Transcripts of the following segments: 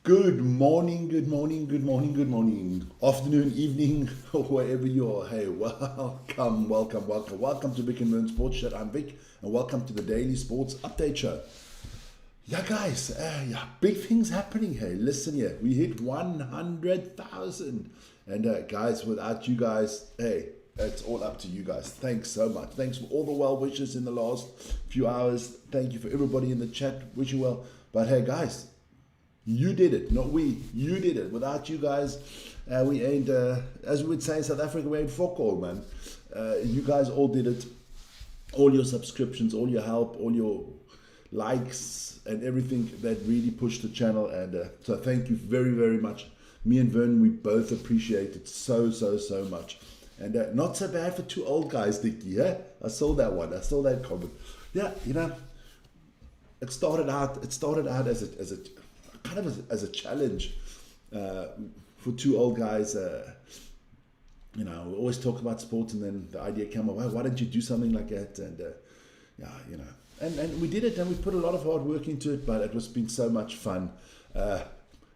Good morning, good morning, good morning, good morning. Afternoon, evening, or wherever you are. Hey, welcome to Vic and Vern Sports Chat. I'm Vic, and welcome to the Daily Sports Update Show. Yeah, guys, big things happening. Hey, listen here, we hit 100,000. And guys, without you guys, hey, it's all up to you guys. Thanks so much. Thanks for all the well wishes in the last few hours. Thank you for everybody in the chat. Wish you well. But hey, guys, you did it, not we. You did it. Without you guys, we ain't, as we would say in South Africa, we ain't fuck all, man. You guys all did it. All your subscriptions, all your help, all your likes and everything that really pushed the channel. And so thank you very, very much. Me and Vern, we both appreciate it so much. And not so bad for two old guys, Dickie. Yeah? I saw that one. I saw that comment. Yeah, you know, it started out as a kind of as a challenge for two old guys. You know, we always talk about sports, and then the idea came up, well, why don't you do something like that? And yeah, you know, and we did it, and we put a lot of hard work into it, but it was been so much fun.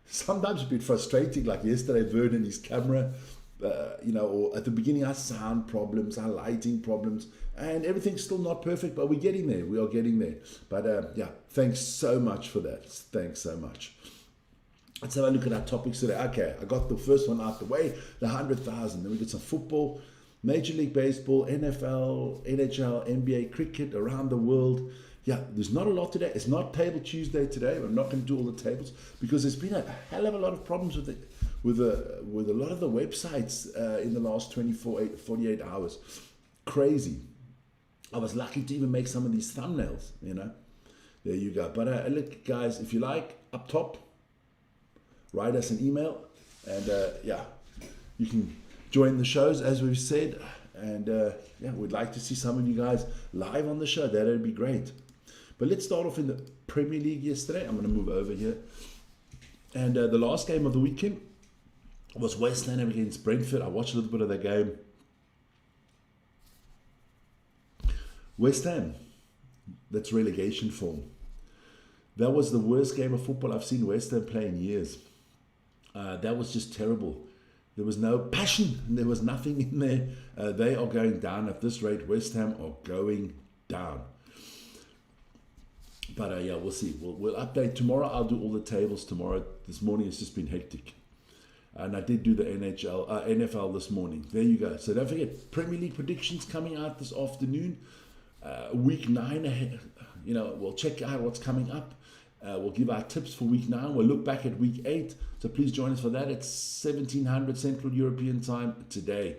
Sometimes a bit frustrating, like yesterday, Vern and his camera, you know, or at the beginning, our sound problems, our lighting problems, and everything's still not perfect, but we're getting there. We are getting there. But yeah, thanks so much for that. Thanks so much. Let's have a look at our topics today. Okay, I got the first one out the way, the 100,000. Then we got some football, Major League Baseball, NFL, NHL, NBA, cricket around the world. Yeah, there's not a lot today. It's not Table Tuesday today. I'm not going to do all the tables because there's been a hell of a lot of problems with it, with a lot of the websites in the last 48 hours. Crazy. I was lucky to even make some of these thumbnails, you know. There you go. But look, guys, if you like, up top, write us an email, and yeah, you can join the shows as we've said. And yeah, we'd like to see some of you guys live on the show. That'd be great. But let's start off in the Premier League yesterday. I'm going to move over here. And the last game of the weekend was West Ham against Brentford. I watched a little bit of that game. West Ham, that's relegation form. That was the worst game of football I've seen West Ham play in years. That was just terrible. There was no passion. There was nothing in there. They are going down at this rate. West Ham are going down. But yeah, we'll see. We'll update tomorrow. I'll do all the tables tomorrow. This morning it's just been hectic. And I did do the NFL this morning. There you go. So don't forget, Premier League predictions coming out this afternoon. Week 9 ahead. You know, we'll check out what's coming up. We'll give our tips for week 9. We'll look back at week 8. So please join us for that. It's 1700 Central European time today.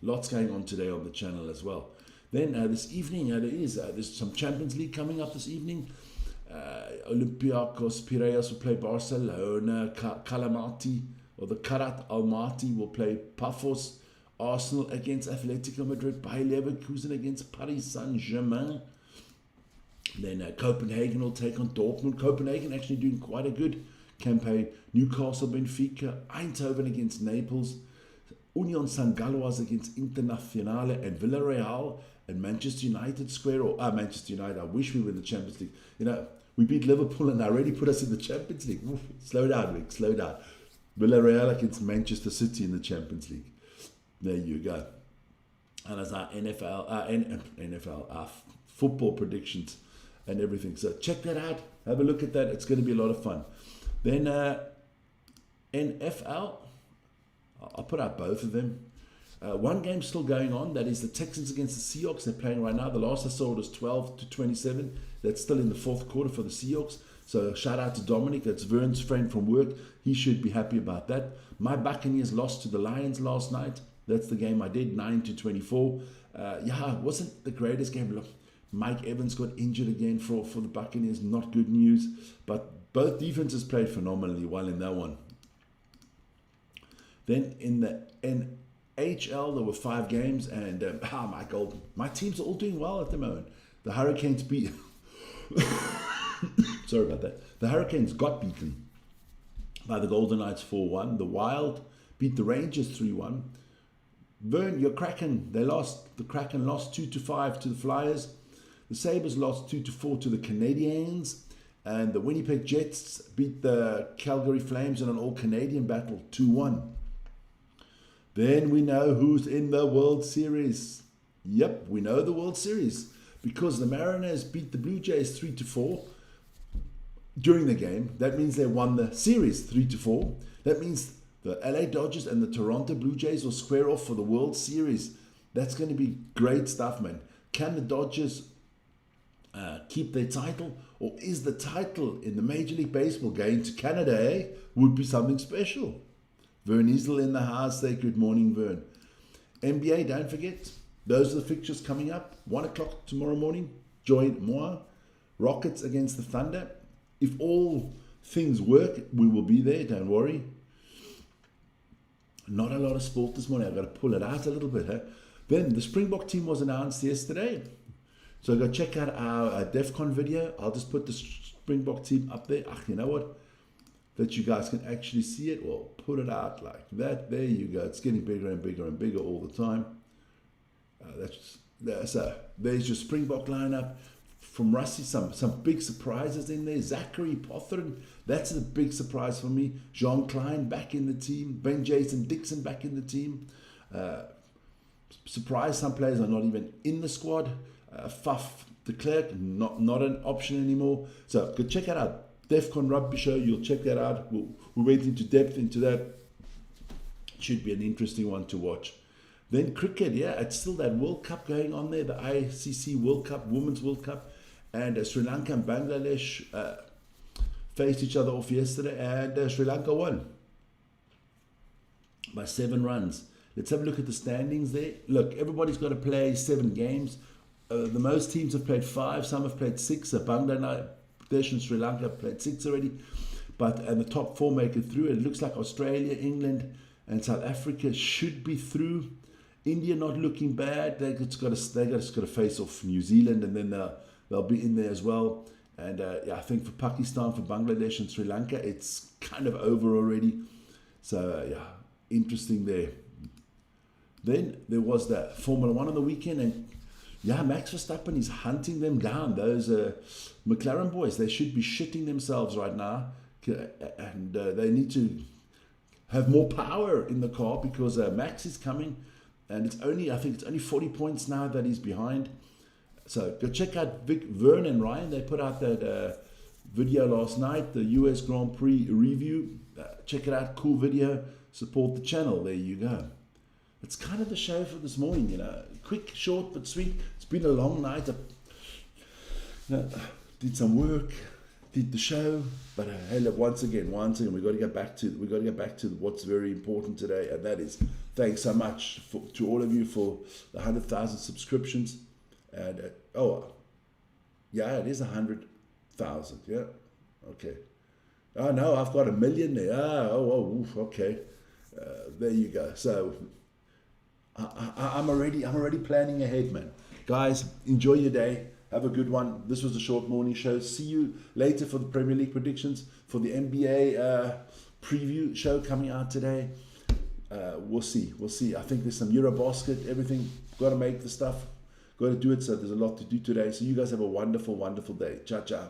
Lots going on today on the channel as well. Then this evening, there's some Champions League coming up this evening. Olympiacos Piraeus will play Barcelona. Kalamati, or the Karat Almaty, will play Paphos. Arsenal against Atletico Madrid. Bayer Leverkusen against Paris Saint-Germain. Then Copenhagen will take on Dortmund. Copenhagen actually doing quite a good campaign. Newcastle, Benfica, Eindhoven against Naples, Union St. Galois against Internazionale, and Villarreal and Manchester United Manchester United. I wish we were in the Champions League. You know, we beat Liverpool and already put us in the Champions League. Oof, slow down, Rick, slow down. Villarreal against Manchester City in the Champions League. There you go. And as our football predictions and everything. So check that out. Have a look at that. It's going to be a lot of fun. Then NFL, I'll put out both of them. One game still going on. That is the Texans against the Seahawks. They're playing right now. The last I saw it was 12-27. That's still in the fourth quarter for the Seahawks. So shout out to Dominic. That's Vern's friend from work. He should be happy about that. My Buccaneers lost to the Lions last night. That's the game I did, 9-24. Yeah, it wasn't the greatest game. Look, Mike Evans got injured again for the Buccaneers. Not good news. But both defenses played phenomenally well in that one. Then in the NHL, there were 5 games. And my teams are all doing well at the moment. The Hurricanes beat... Sorry about that. The Hurricanes got beaten by the Golden Knights 4-1. The Wild beat the Rangers 3-1. Vern, your Kraken, they lost. The Kraken lost 2-5 to the Flyers. The Sabres lost 2-4 to the Canadiens. And the Winnipeg Jets beat the Calgary Flames in an all-Canadian battle 2-1. Then we know who's in the World Series. Yep, we know the World Series because the Mariners beat the Blue Jays 3-4 during the game. That means they won the series 3-4. That means the LA Dodgers and the Toronto Blue Jays will square off for the World Series. That's going to be great stuff, man. Can the Dodgers keep their title, or is the title in the Major League Baseball going to Canada? Would be something special. Vern Isel in the house. Say good morning, Vern. NBA, don't forget, those are the fixtures coming up. 1 o'clock tomorrow morning. Join Moa. Rockets against the Thunder. If all things work, we will be there. Don't worry. Not a lot of sport this morning. I've got to pull it out a little bit. Then the Springbok team was announced yesterday. So go check out our DEFCON video. I'll just put the Springbok team up there. You know what? That you guys can actually see it. Well, put it out like that. There you go. It's getting bigger and bigger and bigger all the time. There's your Springbok lineup. From Russie, some big surprises in there. Zachary Pothrin, that's a big surprise for me. Jean Klein back in the team. Ben Jason Dixon back in the team. Surprise, some players are not even in the squad. Faf de Klerk, not an option anymore. So go check out our DEFCON Rugby show. You'll check that out. We went into depth into that. Should be an interesting one to watch. Then cricket, yeah, it's still that World Cup going on there. The ICC World Cup, Women's World Cup. And Sri Lanka and Bangladesh faced each other off yesterday, and Sri Lanka won by 7 runs. Let's have a look at the standings there. Look, everybody's got to play 7 games. The most teams have played 5, some have played 6. Bangladesh and Sri Lanka have played 6 already, and the top 4 make it through. It looks like Australia, England, and South Africa should be through. India not looking bad. They just got to face off New Zealand, and then they'll be in there as well. And I think for Pakistan, for Bangladesh and Sri Lanka, it's kind of over already. So interesting there. Then there was the Formula 1 on the weekend, and Max Verstappen is hunting them down. Those McLaren boys, they should be shitting themselves right now, and they need to have more power in the car because Max is coming, and I think it's only 40 points now that he's behind. So go check out Vern and Ryan. They put out that video last night, the US Grand Prix review. Check it out, cool video. Support the channel. There you go. It's kind of the show for this morning, quick, short but sweet. It's been a long night. Did some work, did the show, but hey, look, once again, we got to get back to what's very important today, and that is thanks so much to all of you for the 100,000 subscriptions. And it is 100,000. Yeah, okay. Oh no, I've got 1 million there. Okay. There you go. So I'm already planning ahead, man. Guys, enjoy your day. Have a good one. This was a short morning show. See you later for the Premier League predictions, for the NBA preview show coming out today. We'll see. I think there's some Eurobasket, everything. Got to make the stuff. Got to do it, so there's a lot to do today. So you guys have a wonderful, wonderful day. Ciao, ciao.